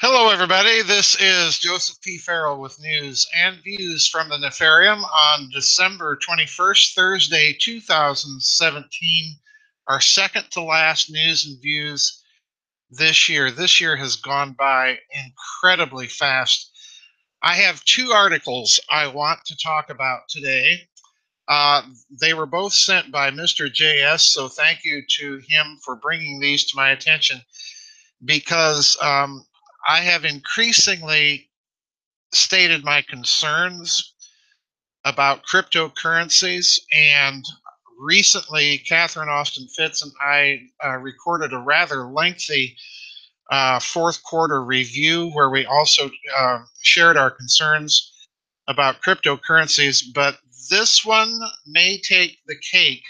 Hello, everybody. This is Joseph P. Farrell with news and views from the Nefarium on December 21st, Thursday, 2017, our second to last news and views this year. This year has gone by incredibly fast. I have two articles I want to talk about today. Uh, they were both sent by Mr. JS, so thank you to him for bringing these to my attention because I have increasingly stated my concerns about cryptocurrencies, and recently Catherine Austin Fitts and I recorded a rather lengthy fourth quarter review where we also shared our concerns about cryptocurrencies, but this one may take the cake.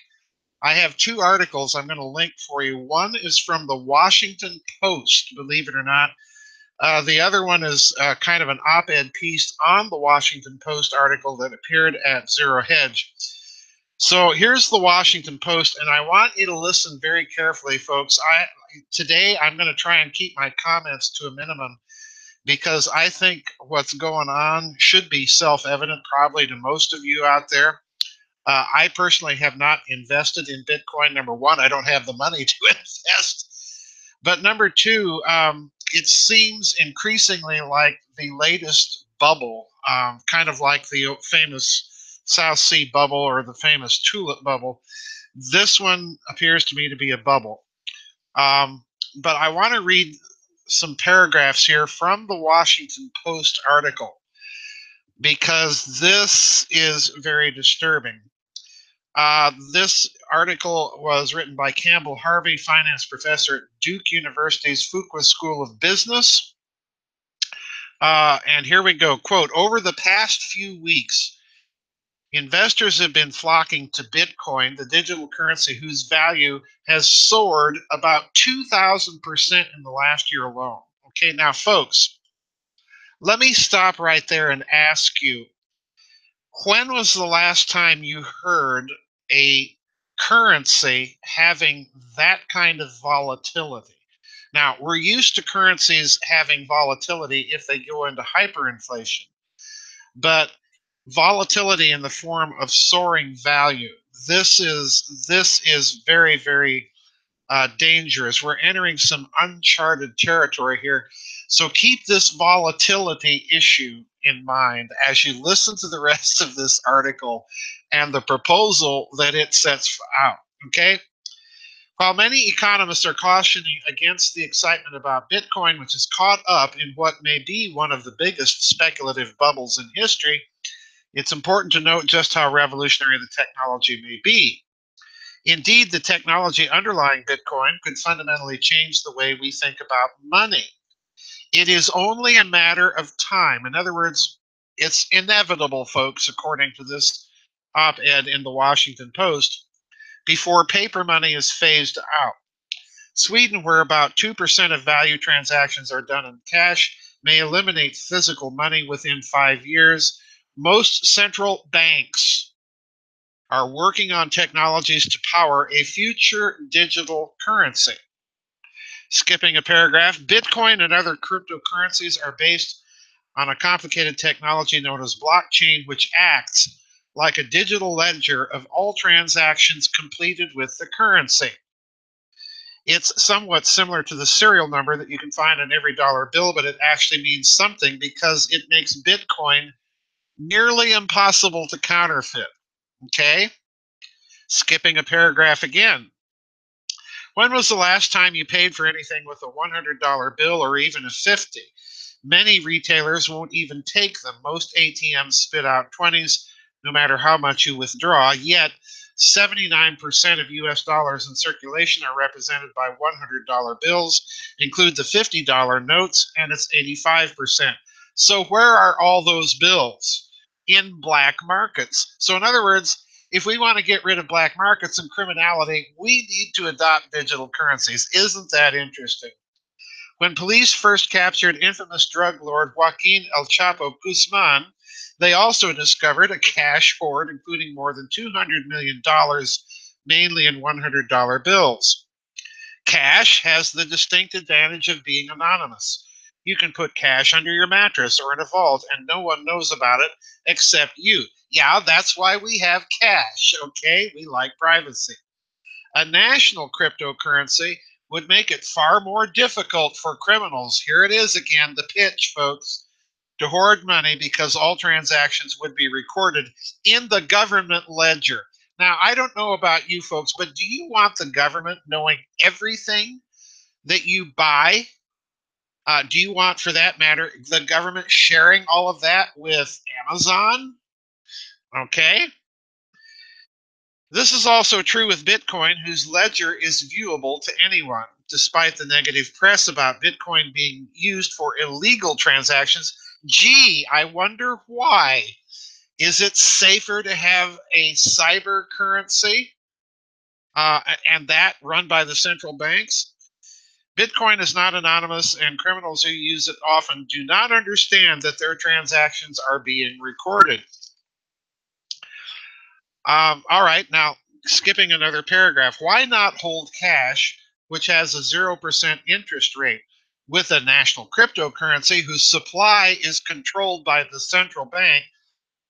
I have two articles I'm going to link for you. One is from the Washington Post, believe it or not. The other one is kind of an op-ed piece on the Washington Post article that appeared at Zero Hedge. So here's the Washington Post, and I want you to listen very carefully, folks. Today I'm going to try and keep my comments to a minimum because I think what's going on should be self-evident probably to most of you out there. I personally have not invested in Bitcoin. Number one, I don't have the money to invest. But number two, it seems increasingly like the latest bubble, kind of like the famous South Sea bubble or the famous tulip bubble. This one appears to me to be a bubble. But I want to read some paragraphs here from the Washington Post article because this is very disturbing. This article was written by Campbell Harvey, finance professor at Duke University's Fuqua School of Business. And here we go. Quote, over the past few weeks, investors have been flocking to Bitcoin, the digital currency whose value has soared about 2,000% in the last year alone. Okay, now, folks, let me stop right there and ask you, when was the last time you heard a currency having that kind of volatility? Now, we're used to currencies having volatility if they go into hyperinflation, but volatility in the form of soaring value, this is very, very dangerous. We're entering some uncharted territory here. So keep this volatility issue in mind as you listen to the rest of this article and the proposal that it sets out. Okay? While many economists are cautioning against the excitement about Bitcoin, which is caught up in what may be one of the biggest speculative bubbles in history, it's important to note just how revolutionary the technology may be. Indeed, the technology underlying Bitcoin could fundamentally change the way we think about money. It is only a matter of time. In other words, it's inevitable, folks, according to this op-ed in the Washington Post, before paper money is phased out. Sweden, where about 2% of value transactions are done in cash, may eliminate physical money within 5 years. Most central banks are working on technologies to power a future digital currency. Skipping a paragraph, Bitcoin and other cryptocurrencies are based on a complicated technology known as blockchain, which acts like a digital ledger of all transactions completed with the currency. It's somewhat similar to the serial number that you can find on every dollar bill, but it actually means something because it makes Bitcoin nearly impossible to counterfeit. Okay? Skipping a paragraph again. When was the last time you paid for anything with a $100 bill or even a 50? Many retailers won't even take them. Most ATMs spit out 20s no matter how much you withdraw, yet 79% of US dollars in circulation are represented by $100 bills, include the $50 notes, and it's 85%. So where are all those bills? In black markets. So in other words, if we want to get rid of black markets and criminality, we need to adopt digital currencies. Isn't that interesting? When police first captured infamous drug lord Joaquin El Chapo Guzman, they also discovered a cash hoard including more than $200 million, mainly in $100 bills. Cash has the distinct advantage of being anonymous. You can put cash under your mattress or in a vault, and no one knows about it except you. Yeah, that's why we have cash, okay? We like privacy. A national cryptocurrency would make it far more difficult for criminals. Here it is again, the pitch, folks, to hoard money because all transactions would be recorded in the government ledger. Now, I don't know about you folks, but do you want the government knowing everything that you buy? Do you want, for that matter, the government sharing all of that with Amazon? Okay. This is also true with Bitcoin, whose ledger is viewable to anyone. Despite the negative press about Bitcoin being used for illegal transactions, gee, I wonder why. Is it safer to have a cyber currency and that run by the central banks? Bitcoin is not anonymous, and criminals who use it often do not understand that their transactions are being recorded. All right, now skipping another paragraph. Why not hold cash, which has a 0% interest rate, with a national cryptocurrency whose supply is controlled by the central bank?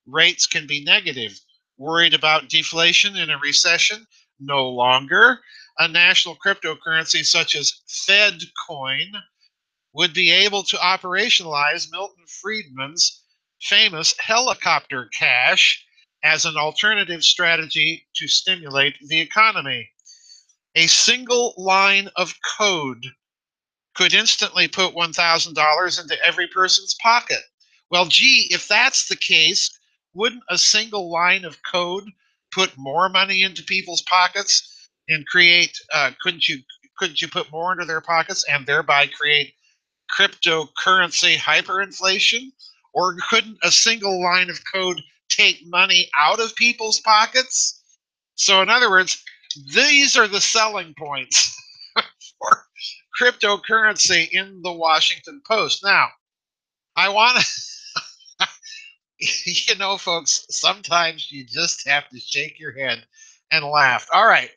Rates can be negative. Worried about deflation in a recession? No longer. A national cryptocurrency such as FeDCoin would be able to operationalize Milton Friedman's famous helicopter cash as an alternative strategy to stimulate the economy. A single line of code could instantly put $1,000 into every person's pocket. Well, gee, if that's the case, wouldn't a single line of code put more money into people's pockets and create? Couldn't you put more into their pockets and thereby create cryptocurrency hyperinflation? Or couldn't a single line of code take money out of people's pockets? So, in other words, these are the selling points for cryptocurrency in the Washington Post. Now, I want to, folks, sometimes you just have to shake your head and laugh. All right,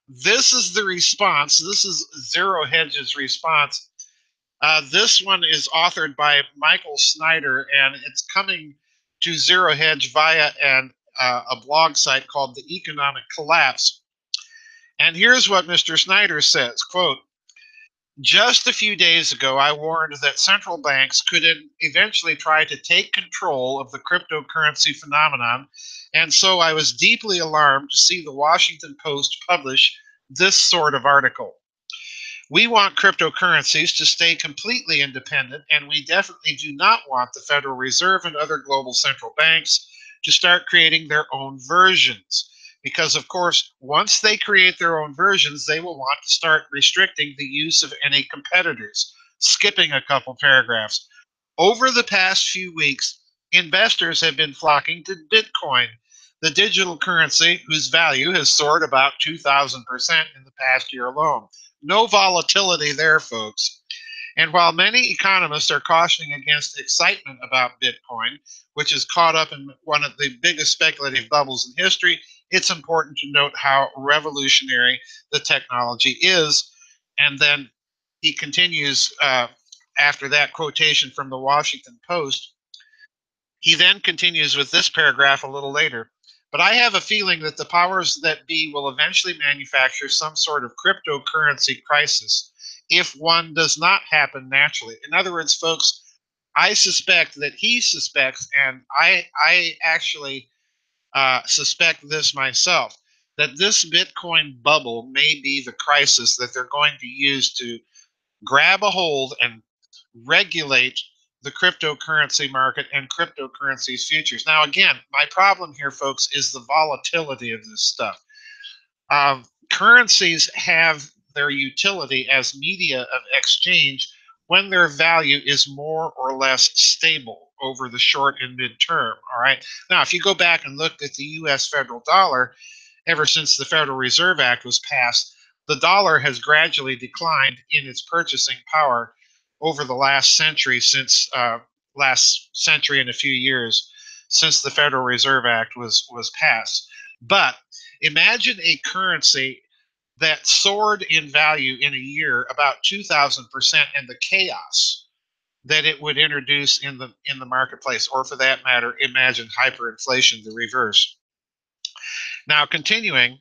this is the response. This is Zero Hedge's response. This one is authored by Michael Snyder, and it's coming to Zero Hedge via a blog site called The Economic Collapse. And here's what Mr. Snyder says, quote, just a few days ago, I warned that central banks could eventually try to take control of the cryptocurrency phenomenon, and so I was deeply alarmed to see the Washington Post publish this sort of article. We want cryptocurrencies to stay completely independent, and we definitely do not want the Federal Reserve and other global central banks to start creating their own versions. Because, of course, once they create their own versions, they will want to start restricting the use of any competitors. Skipping a couple paragraphs. Over the past few weeks, investors have been flocking to Bitcoin, the digital currency whose value has soared about 2,000% in the past year alone. No volatility there, folks. And while many economists are cautioning against excitement about Bitcoin, which is caught up in one of the biggest speculative bubbles in history, it's important to note how revolutionary the technology is. And then he continues after that quotation from the Washington Post. He then continues with this paragraph a little later. But I have a feeling that the powers that be will eventually manufacture some sort of cryptocurrency crisis if one does not happen naturally. In other words, folks, I suspect that he suspects, and I actually suspect this myself, that this Bitcoin bubble may be the crisis that they're going to use to grab a hold and regulate the cryptocurrency market and cryptocurrency's futures. Now, again, my problem here, folks, is the volatility of this stuff. Currencies have their utility as media of exchange when their value is more or less stable over the short and mid-term. All right. Now, if you go back and look at the U.S. federal dollar, ever since the Federal Reserve Act was passed, the dollar has gradually declined in its purchasing power over the last century, since last century and a few years since the Federal Reserve Act was passed. But imagine a currency that soared in value in a year about 2,000%, and the chaos that it would introduce in the marketplace, or for that matter, imagine hyperinflation, the reverse. Now, continuing,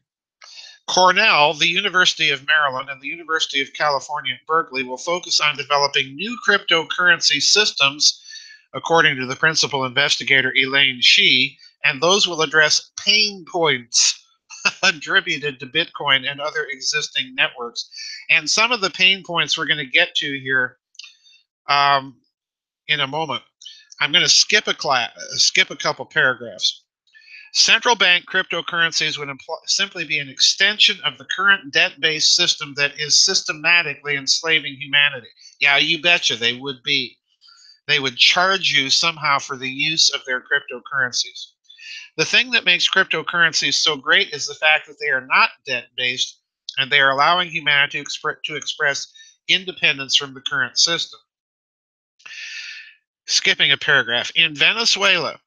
Cornell, the University of Maryland, and the University of California at Berkeley will focus on developing new cryptocurrency systems, according to the principal investigator Elaine Shih, and those will address pain points attributed to Bitcoin and other existing networks. And some of the pain points we're going to get to here in a moment. I'm going to skip a couple paragraphs. Central bank cryptocurrencies would simply be an extension of the current debt-based system that is systematically enslaving humanity. Yeah, you betcha they would be. They would charge you somehow for the use of their cryptocurrencies. The thing that makes cryptocurrencies so great is the fact that they are not debt-based, and they are allowing humanity to express independence from the current system. Skipping a paragraph. In Venezuela,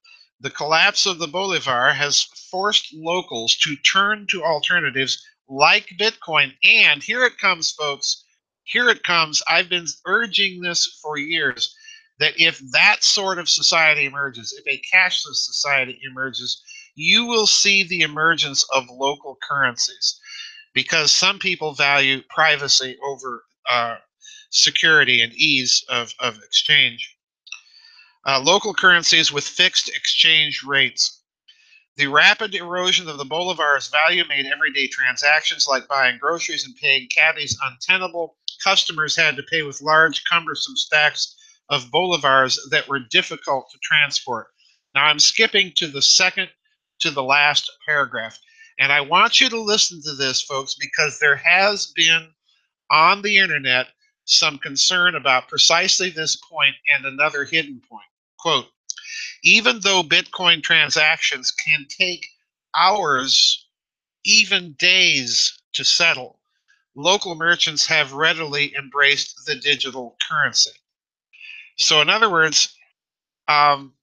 the collapse of the bolivar has forced locals to turn to alternatives like Bitcoin. And here it comes, folks. Here it comes. I've been urging this for years, that if that sort of society emerges, if a cashless society emerges, you will see the emergence of local currencies, because some people value privacy over security and ease of exchange. Local currencies with fixed exchange rates. The rapid erosion of the bolivar's value made everyday transactions like buying groceries and paying cabbies untenable. Customers had to pay with large, cumbersome stacks of bolivars that were difficult to transport. Now I'm skipping to the second to the last paragraph. And I want you to listen to this, folks, because there has been on the internet some concern about precisely this point and another hidden point. Quote, even though Bitcoin transactions can take hours, even days to settle, local merchants have readily embraced the digital currency. So, in other words, um,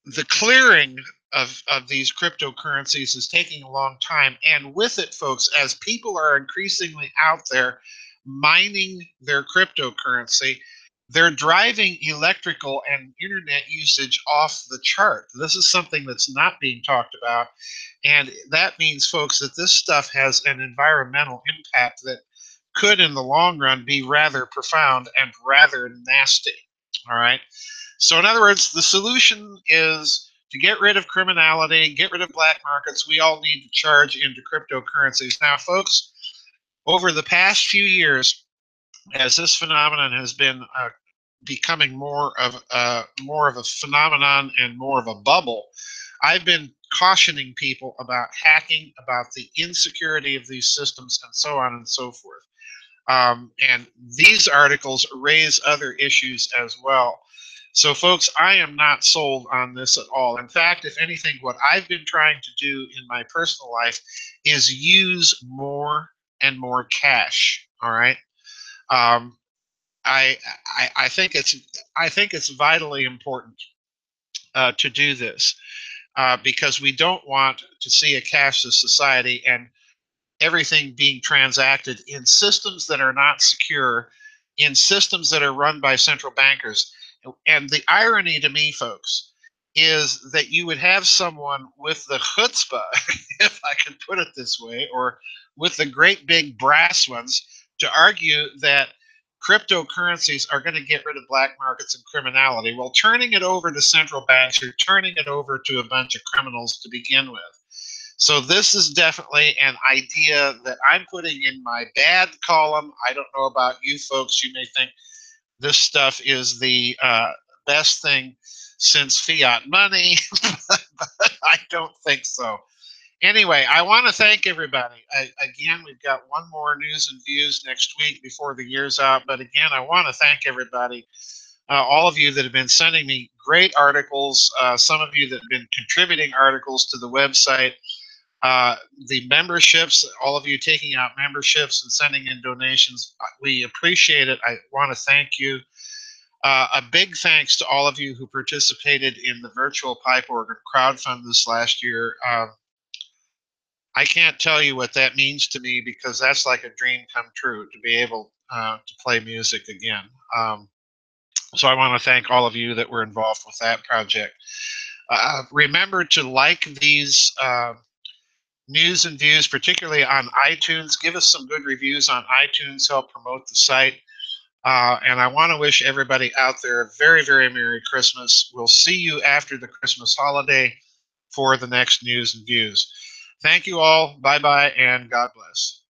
the clearing of these cryptocurrencies is taking a long time. And with it, folks, as people are increasingly out there mining their cryptocurrency, they're driving electrical and internet usage off the chart. This is something that's not being talked about. And that means, folks, that this stuff has an environmental impact that could, in the long run, be rather profound and rather nasty. All right. So, in other words, the solution is to get rid of criminality, get rid of black markets. We all need to charge into cryptocurrencies. Now, folks, over the past few years, as this phenomenon has been becoming more of a phenomenon and more of a bubble, I've been cautioning people about hacking, about the insecurity of these systems, and so on and so forth. And these articles raise other issues as well. So, folks, I am not sold on this at all. In fact, if anything, what I've been trying to do in my personal life is use more and more cash. All right. Um, I think it's vitally important to do this because we don't want to see a cashless society and everything being transacted in systems that are not secure, in systems that are run by central bankers. And the irony to me, folks, is that you would have someone with the chutzpah, if I can put it this way, or with the great big brass ones, to argue that cryptocurrencies are going to get rid of black markets and criminality. Well, turning it over to central banks or turning it over to a bunch of criminals to begin with. So this is definitely an idea that I'm putting in my bad column. I don't know about you folks. You may think this stuff is the best thing since fiat money, but I don't think so. Anyway, I want to thank everybody. Again, we've got one more news and views next week before the year's out. But again, I want to thank everybody, all of you that have been sending me great articles, some of you that have been contributing articles to the website. The memberships, all of you taking out memberships and sending in donations, we appreciate it. I want to thank you. A big thanks to all of you who participated in the virtual pipe organ crowdfund this last year. I can't tell you what that means to me because that's like a dream come true to be able to play music again. So I want to thank all of you that were involved with that project. Remember to like these news and views, particularly on iTunes. Give us some good reviews on iTunes, help promote the site. And I want to wish everybody out there a very, very Merry Christmas. We'll see you after the Christmas holiday for the next news and views. Thank you all. Bye-bye, and God bless.